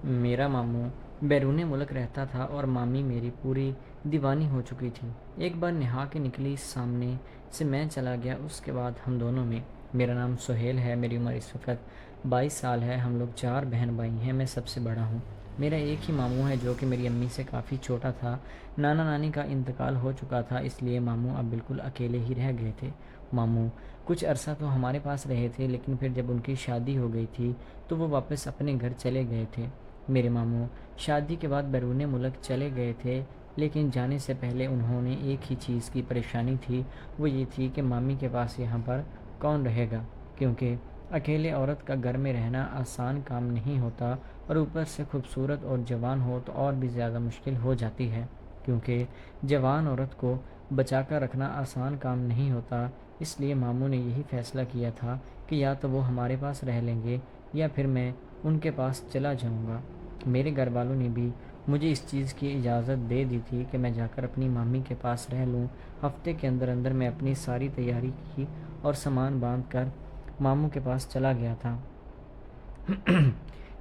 میرا ماموں بیرون ملک رہتا تھا اور مامی میری پوری دیوانی ہو چکی تھی۔ ایک بار نہا کے نکلی سامنے سے میں چلا گیا، اس کے بعد ہم دونوں میں۔ میرا نام سہیل ہے، میری عمر اس وقت 22 سال ہے، ہم لوگ 4 بہن بھائی ہیں، میں سب سے بڑا ہوں۔ میرا ایک ہی ماموں ہے جو کہ میری امی سے کافی چھوٹا تھا۔ نانا نانی کا انتقال ہو چکا تھا، اس لیے ماموں اب بالکل اکیلے ہی رہ گئے تھے۔ ماموں کچھ عرصہ تو ہمارے پاس رہے تھے، لیکن پھر جب ان کی شادی ہو گئی تھی تو وہ واپس اپنے گھر چلے گئے تھے۔ میرے ماموں شادی کے بعد بیرون ملک چلے گئے تھے، لیکن جانے سے پہلے انہوں نے ایک ہی چیز کی پریشانی تھی، وہ یہ تھی کہ مامی کے پاس یہاں پر کون رہے گا، کیونکہ اکیلے عورت کا گھر میں رہنا آسان کام نہیں ہوتا، اور اوپر سے خوبصورت اور جوان ہو تو اور بھی زیادہ مشکل ہو جاتی ہے، کیونکہ جوان عورت کو بچا کر رکھنا آسان کام نہیں ہوتا۔ اس لیے ماموں نے یہی فیصلہ کیا تھا کہ یا تو وہ ہمارے پاس رہ لیں گے یا پھر میں ان کے پاس چلا جاؤں گا۔ میرے گھر والوں نے بھی مجھے اس چیز کی اجازت دے دی تھی کہ میں جا کر اپنی مامی کے پاس رہ لوں۔ ہفتے کے اندر اندر میں اپنی ساری تیاری کی اور سامان باندھ کر ماموں کے پاس چلا گیا تھا۔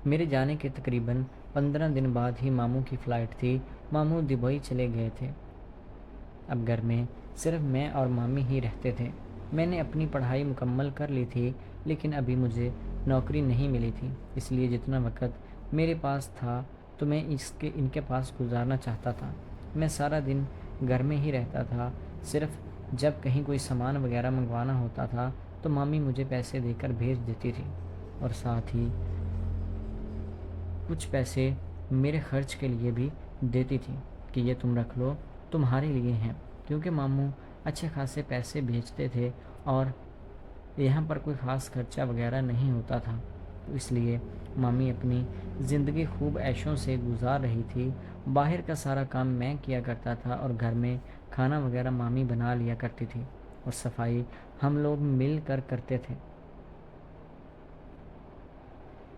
میرے جانے کے تقریباً 15 دن بعد ہی ماموں کی فلائٹ تھی۔ ماموں دبئی چلے گئے تھے۔ اب گھر میں صرف میں اور مامی ہی رہتے تھے۔ میں نے اپنی پڑھائی مکمل کر لی تھی، لیکن ابھی مجھے نوکری نہیں ملی تھی، اس لیے جتنا وقت میرے پاس تھا تو میں ان کے پاس گزارنا چاہتا تھا۔ میں سارا دن گھر میں ہی رہتا تھا، صرف جب کہیں کوئی سامان وغیرہ منگوانا ہوتا تھا تو مامی مجھے پیسے دے کر بھیج دیتی تھی، اور ساتھ ہی کچھ پیسے میرے خرچ کے لیے بھی دیتی تھی کہ یہ تم رکھ لو، تمہارے لیے ہیں، کیونکہ ماموں اچھے خاصے پیسے بھیجتے تھے اور یہاں پر کوئی خاص خرچہ وغیرہ نہیں ہوتا تھا، تو اس لیے مامی اپنی زندگی خوب عیشوں سے گزار رہی تھی۔ باہر کا سارا کام میں کیا کرتا تھا اور گھر میں کھانا وغیرہ مامی بنا لیا کرتی تھی، اور صفائی ہم لوگ مل کر کرتے تھے۔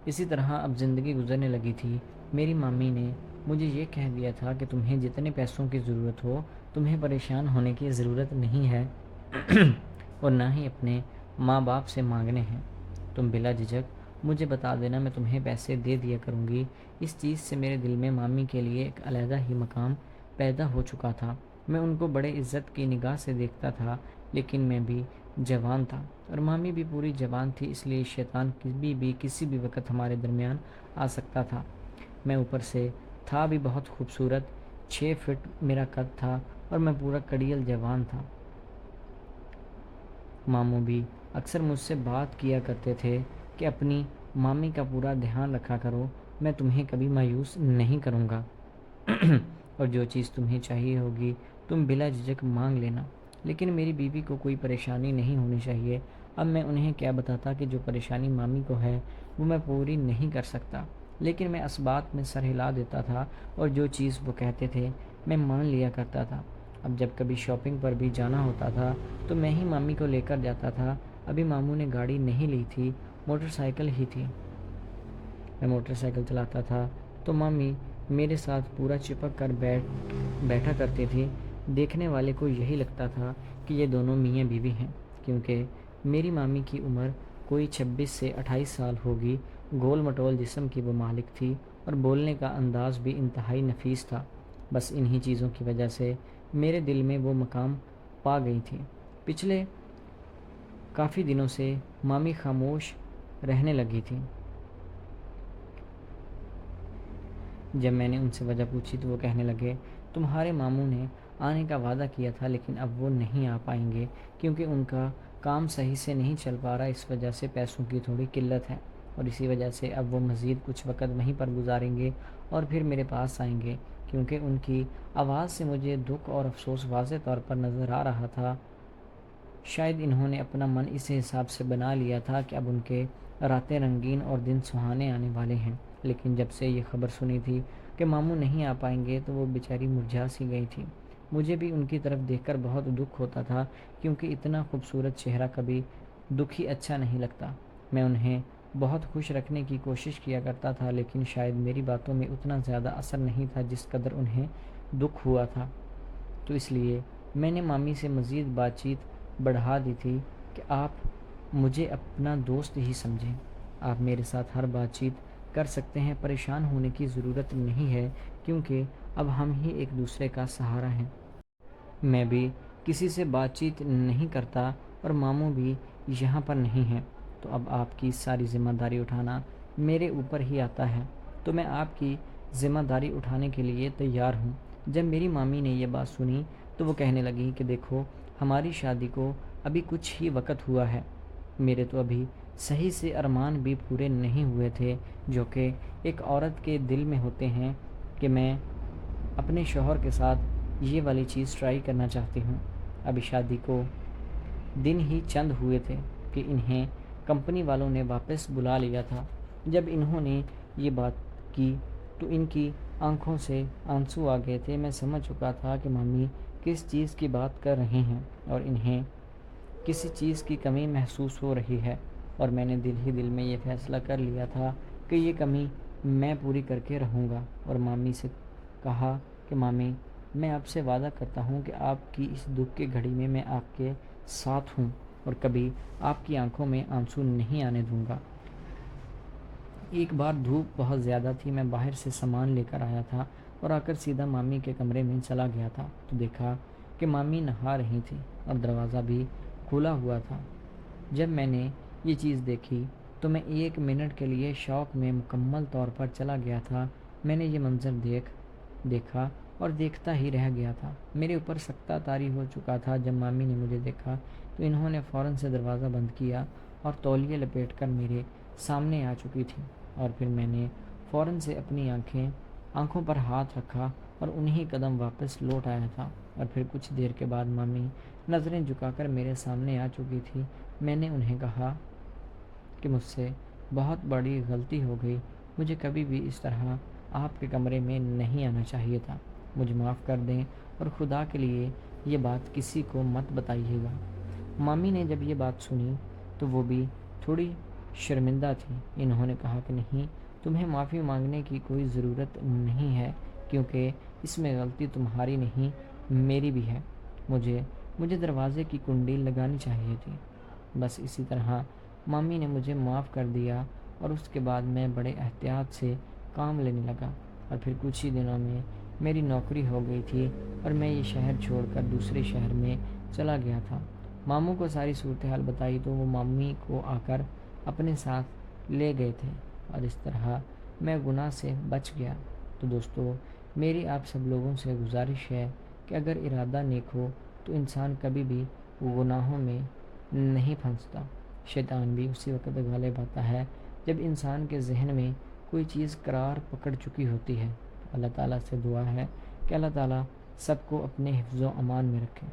اسی طرح اب زندگی گزرنے لگی تھی۔ میری مامی نے مجھے یہ کہہ دیا تھا کہ تمہیں جتنے پیسوں کی ضرورت ہو، تمہیں پریشان ہونے کی ضرورت نہیں ہے اور نہ ہی اپنے ماں باپ سے مانگنے ہیں۔ تم بلا جھجک مجھے بتا دینا، میں تمہیں پیسے دے دیا کروں گی۔ اس چیز سے میرے دل میں مامی کے لیے ایک علیحدہ ہی مقام پیدا ہو چکا تھا۔ میں ان کو بڑے عزت کی نگاہ سے دیکھتا تھا، لیکن میں بھی جوان تھا اور مامی بھی پوری جوان تھی، اس لیے شیطان کسی بھی وقت ہمارے درمیان آ سکتا تھا۔ میں اوپر سے تھا بھی بہت خوبصورت، 6 فٹ میرا قد تھا اور میں پورا کڑیل جوان تھا۔ ماموں بھی اکثر مجھ سے بات کیا کرتے تھے کہ اپنی مامی کا پورا دھیان رکھا کرو، میں تمہیں کبھی مایوس نہیں کروں گا اور جو چیز تمہیں چاہیے ہوگی تم بلا جھجک مانگ لینا، لیکن میری بیوی کو کوئی پریشانی نہیں ہونی چاہیے۔ اب میں انہیں کیا بتاتا کہ جو پریشانی مامی کو ہے وہ میں پوری نہیں کر سکتا، لیکن میں اس بات میں سر ہلا دیتا تھا اور جو چیز وہ کہتے تھے میں مان لیا کرتا تھا۔ اب جب کبھی شاپنگ پر بھی جانا ہوتا تھا تو میں ہی مامی کو لے کر جاتا تھا۔ ابھی ماموں نے گاڑی نہیں لی تھی، موٹر سائیکل ہی تھی۔ میں موٹر سائیکل چلاتا تھا تو مامی میرے ساتھ پورا چپک کر بیٹھا کرتی تھی۔ دیکھنے والے کو یہی لگتا تھا کہ یہ دونوں میاں بیوی ہیں، کیونکہ میری مامی کی عمر کوئی 26 سے 28 سال ہوگی۔ گول مٹول جسم کی وہ مالک تھی اور بولنے کا انداز بھی انتہائی نفیس تھا۔ بس انہی چیزوں کی وجہ سے میرے دل میں وہ مقام پا گئی تھی۔ پچھلے کافی دنوں سے مامی خاموش رہنے لگی تھی۔ جب میں نے ان سے وجہ پوچھی تو وہ کہنے لگے، تمہارے ماموں نے آنے کا وعدہ کیا تھا، لیکن اب وہ نہیں آ پائیں گے کیونکہ ان کا کام صحیح سے نہیں چل پا رہا، اس وجہ سے پیسوں کی تھوڑی قلت ہے، اور اسی وجہ سے اب وہ مزید کچھ وقت وہیں پر گزاریں گے اور پھر میرے پاس آئیں گے۔ کیونکہ ان کی آواز سے مجھے دکھ اور افسوس واضح طور پر نظر آ رہا تھا۔ شاید انہوں نے اپنا من اس حساب سے بنا لیا تھا کہ اب ان کے راتیں رنگین اور دن سہانے آنے والے ہیں، لیکن جب سے یہ خبر سنی تھی کہ ماموں نہیں آ پائیں گے تو وہ بیچاری مرجھا سی گئی تھی۔ مجھے بھی ان کی طرف دیکھ کر بہت دکھ ہوتا تھا، کیونکہ اتنا خوبصورت چہرہ کبھی دکھی اچھا نہیں لگتا۔ میں انہیں بہت خوش رکھنے کی کوشش کیا کرتا تھا، لیکن شاید میری باتوں میں اتنا زیادہ اثر نہیں تھا جس قدر انہیں دکھ ہوا تھا، تو اس لیے میں نے مامی سے مزید بات چیت بڑھا دی تھی کہ آپ مجھے اپنا دوست ہی سمجھیں، آپ میرے ساتھ ہر بات چیت کر سکتے ہیں۔ پریشان ہونے کی ضرورت نہیں ہے کیونکہ اب ہم ہی ایک دوسرے کا سہارا ہیں۔ میں بھی کسی سے بات چیت نہیں کرتا اور ماموں بھی یہاں پر نہیں ہیں، تو اب آپ کی ساری ذمہ داری اٹھانا میرے اوپر ہی آتا ہے، تو میں آپ کی ذمہ داری اٹھانے کے لیے تیار ہوں۔ جب میری مامی نے یہ بات سنی تو وہ کہنے لگی کہ دیکھو، ہماری شادی کو ابھی کچھ ہی وقت ہوا ہے، میرے تو ابھی صحیح سے ارمان بھی پورے نہیں ہوئے تھے جو کہ ایک عورت کے دل میں ہوتے ہیں کہ میں اپنے شوہر کے ساتھ یہ والی چیز ٹرائی کرنا چاہتی ہوں۔ ابھی شادی کو دن ہی چند ہوئے تھے کہ انہیں کمپنی والوں نے واپس بلا لیا تھا۔ جب انہوں نے یہ بات کی تو ان کی آنکھوں سے آنسو آ گئے تھے۔ میں سمجھ چکا تھا کہ مامی کس چیز کی بات کر رہی ہیں اور انہیں کسی چیز کی کمی محسوس ہو رہی ہے، اور میں نے دل ہی دل میں یہ فیصلہ کر لیا تھا کہ یہ کمی میں پوری کر کے رہوں گا۔ اور مامی سے کہا کہ مامی، میں آپ سے وعدہ کرتا ہوں کہ آپ کی اس دکھ کی گھڑی میں آپ کے ساتھ ہوں اور کبھی آپ کی آنکھوں میں آنسو نہیں آنے دوں گا۔ ایک بار دھوپ بہت زیادہ تھی، میں باہر سے سامان لے کر آیا تھا اور آ کر سیدھا مامی کے کمرے میں چلا گیا تھا تو دیکھا کہ مامی نہا رہی تھی اور دروازہ بھی کھلا ہوا تھا۔ جب میں نے یہ چیز دیکھی تو میں 1 منٹ کے لیے شوق میں مکمل طور پر چلا گیا تھا۔ میں نے یہ منظر دیکھا اور دیکھتا ہی رہ گیا تھا۔ میرے اوپر سکتہ طاری ہو چکا تھا۔ جب مامی نے مجھے دیکھا تو انہوں نے فوراً سے دروازہ بند کیا اور تولیے لپیٹ کر میرے سامنے آ چکی تھی، اور پھر میں نے فوراً سے اپنی آنکھوں پر ہاتھ رکھا اور انہی قدم واپس لوٹ آیا تھا، اور پھر کچھ دیر کے بعد مامی نظریں جھکا کر میرے سامنے آ چکی تھی۔ میں نے انہیں کہا کہ مجھ سے بہت بڑی غلطی ہو گئی، مجھے کبھی بھی اس طرح آپ کے کمرے میں نہیں آنا چاہیے تھا، مجھے معاف کر دیں اور خدا کے لیے یہ بات کسی کو مت بتائیے گا۔ مامی نے جب یہ بات سنی تو وہ بھی تھوڑی شرمندہ تھی۔ انہوں نے کہا کہ نہیں، تمہیں معافی مانگنے کی کوئی ضرورت نہیں ہے کیونکہ اس میں غلطی تمہاری نہیں، میری بھی ہے۔ مجھے دروازے کی کنڈی لگانی چاہیے تھی۔ بس اسی طرح مامی نے مجھے معاف کر دیا اور اس کے بعد میں بڑے احتیاط سے کام لینے لگا، اور پھر کچھ ہی دنوں میں میری نوکری ہو گئی تھی اور میں یہ شہر چھوڑ کر دوسرے شہر میں چلا گیا تھا۔ ماموں کو ساری صورتحال بتائی تو وہ مامی کو آ کر اپنے ساتھ لے گئے تھے، اور اس طرح میں گناہ سے بچ گیا۔ تو دوستو، میری آپ سب لوگوں سے گزارش ہے کہ اگر ارادہ نیک ہو تو انسان کبھی بھی گناہوں میں نہیں پھنستا۔ شیطان بھی اسی وقت غالب آتا ہے جب انسان کے ذہن میں کوئی چیز قرار پکڑ چکی ہوتی ہے۔ اللہ تعالیٰ سے دعا ہے کہ اللہ تعالیٰ سب کو اپنے حفظ و امان میں رکھے۔